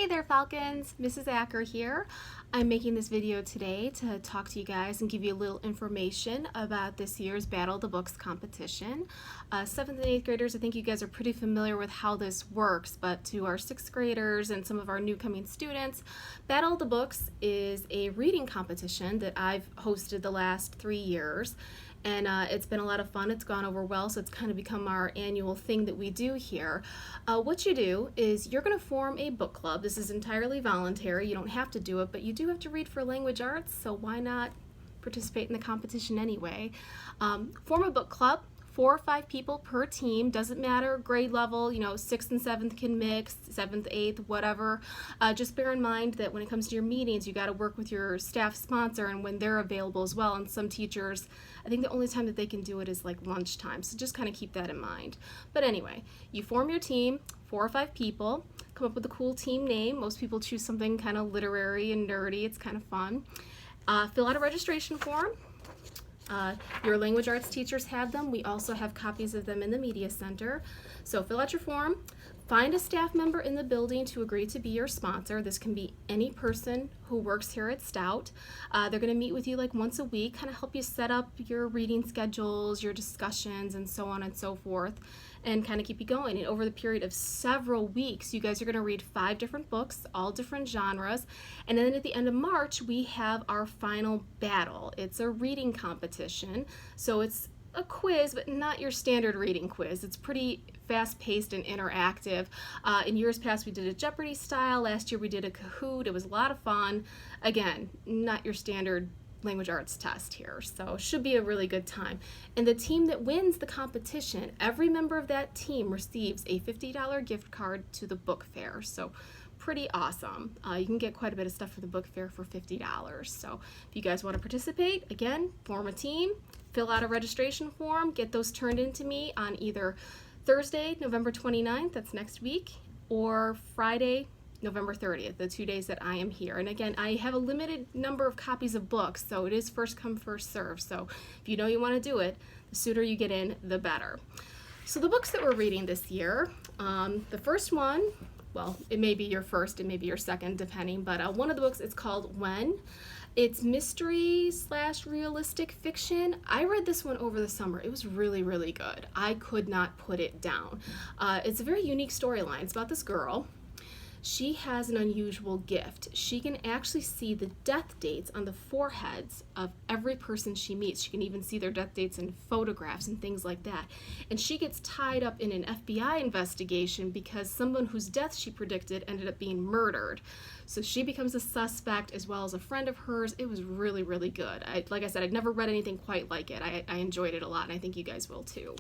Hey there, Falcons! Mrs. Acker here. I'm making this video today to talk to you guys and give you a little information about this year's Battle of the Books competition. 7th and 8th graders, I think you guys are pretty familiar with how this works, but to our 6th graders and some of our new coming students, Battle of the Books is a reading competition that I've hosted the last 3 years. And it's been a lot of fun. It's gone over well, so it's kind of become our annual thing that we do here. What you do is you're going to form a book club. This is entirely voluntary. You don't have to do it, but you do have to read for language arts, so why not participate in the competition anyway? Form a book club. 4 or 5 people per team, doesn't matter grade level, 6th and 7th can mix, 7th, 8th, whatever. Just bear in mind that when it comes to your meetings, you got to work with your staff sponsor and when they're available as well. And some teachers, I think the only time that they can do it is like lunchtime, so just kind of keep that in mind. But anyway, you form your team, 4 or 5 people, come up with a cool team name. Most people choose something kind of literary and nerdy. It's kind of fun. Fill out a registration form. Your language arts teachers have them. We also have copies of them in the media center. So fill out your form. Find a staff member in the building to agree to be your sponsor. This can be any person who works here at Stout. They're going to meet with you like once a week, kind of help you set up your reading schedules, your discussions, and so on and so forth, and kind of keep you going. And over the period of several weeks, you guys are going to read 5 different books, all different genres. And then at the end of March, we have our final battle. It's a reading competition. So it's a quiz, but not your standard reading quiz. It's pretty fast-paced and interactive. In years past, we did a Jeopardy style. Last year, we did a Kahoot. It was a lot of fun. Again, not your standard language arts test here, so should be a really good time. And the team that wins the competition, every member of that team receives a $50 gift card to the book fair. So pretty awesome. You can get quite a bit of stuff for the book fair for $50. So if you guys want to participate, again, form a team, fill out a registration form, get those turned into me on either Thursday, November 29th, that's next week, or Friday, November 30th, the 2 days that I am here. And again, I have a limited number of copies of books, so it is first come, first serve. So if you know you want to do it, the sooner you get in, the better. So the books that we're reading this year, the first one, well, it may be your first, it may be your second, depending, but one of the books is called When. It's mystery/realistic fiction. I read this one over the summer. It was really, really good. I could not put it down. It's a very unique storyline. It's about this girl. She has an unusual gift. She can actually see the death dates on the foreheads of every person she meets. She can even see their death dates in photographs and things like that. And she gets tied up in an FBI investigation because someone whose death she predicted ended up being murdered. So she becomes a suspect as well as a friend of hers. It was really, really good. Like I said, I'd never read anything quite like it. I enjoyed it a lot, and I think you guys will too.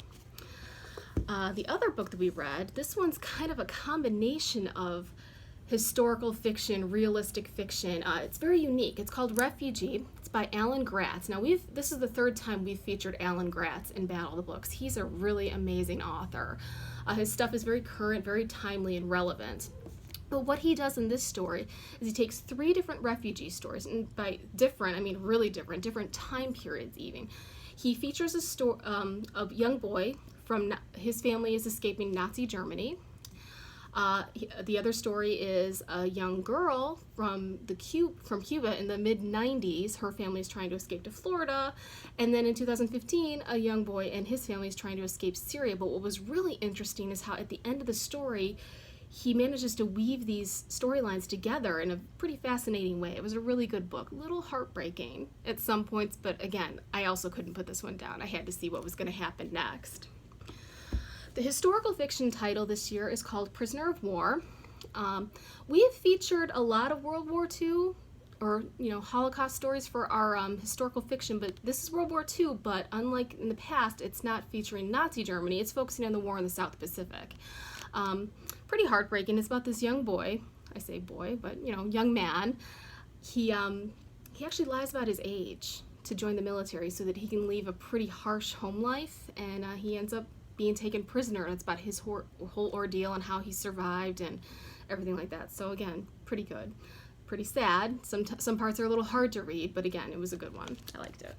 The other book that we read, this one's kind of a combination of historical fiction, realistic fiction. It's very unique. It's called Refugee. It's by Alan Gratz. Now this is the 3rd time we've featured Alan Gratz in Battle of the Books. He's a really amazing author. His stuff is very current, very timely, and relevant. But what he does in this story is he takes 3 different refugee stories, and by different, I mean really different time periods even. He features a young boy from his family is escaping Nazi Germany. The other story is a young girl from Cuba in the mid-90s. Her family is trying to escape to Florida. And then in 2015, a young boy and his family is trying to escape Syria. But what was really interesting is how at the end of the story, he manages to weave these storylines together in a pretty fascinating way. It was a really good book. A little heartbreaking at some points, but again, I also couldn't put this one down. I had to see what was going to happen next. The historical fiction title this year is called Prisoner of War. We have featured a lot of World War II or Holocaust stories for our historical fiction, but this is World War II, but unlike in the past, it's not featuring Nazi Germany. It's focusing on the war in the South Pacific. Pretty heartbreaking. It's about this young boy. I say boy, but young man. He actually lies about his age to join the military so that he can leave a pretty harsh home life, and he ends up being taken prisoner, and it's about his whole ordeal and how he survived and everything like that. So again, pretty good. Pretty sad. Some parts are a little hard to read, but again, it was a good one. I liked it.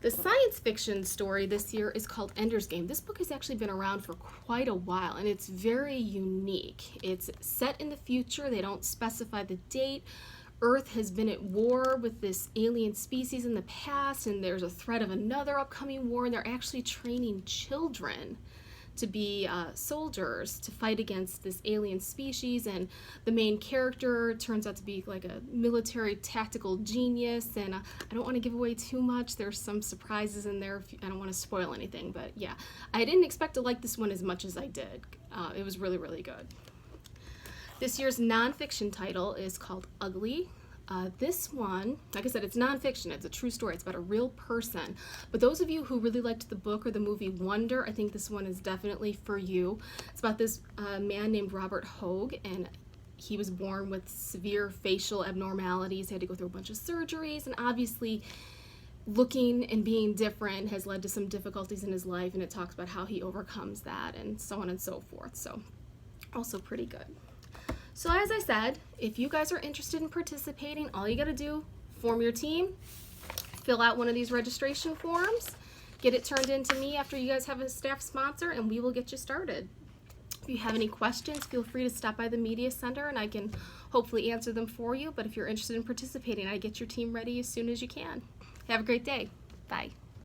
The science fiction story this year is called Ender's Game. This book has actually been around for quite a while, and it's very unique. It's set in the future. They don't specify the date. Earth has been at war with this alien species in the past, and there's a threat of another upcoming war, and they're actually training children to be soldiers to fight against this alien species. And the main character turns out to be like a military tactical genius, and I don't want to give away too much. There's some surprises in there. I don't want to spoil anything, but yeah, I didn't expect to like this one as much as I did. It was really, really good. This year's nonfiction title is called Ugly. This one, like I said, it's nonfiction. It's a true story. It's about a real person. But those of you who really liked the book or the movie Wonder, I think this one is definitely for you. It's about this man named Robert Hogue, and he was born with severe facial abnormalities. He had to go through a bunch of surgeries, and obviously looking and being different has led to some difficulties in his life, and it talks about how he overcomes that and so on and so forth. So also pretty good. So as I said, if you guys are interested in participating, all you gotta do, form your team, fill out one of these registration forms, get it turned in to me after you guys have a staff sponsor, and we will get you started. If you have any questions, feel free to stop by the Media Center and I can hopefully answer them for you. But if you're interested in participating, I get your team ready as soon as you can. Have a great day. Bye.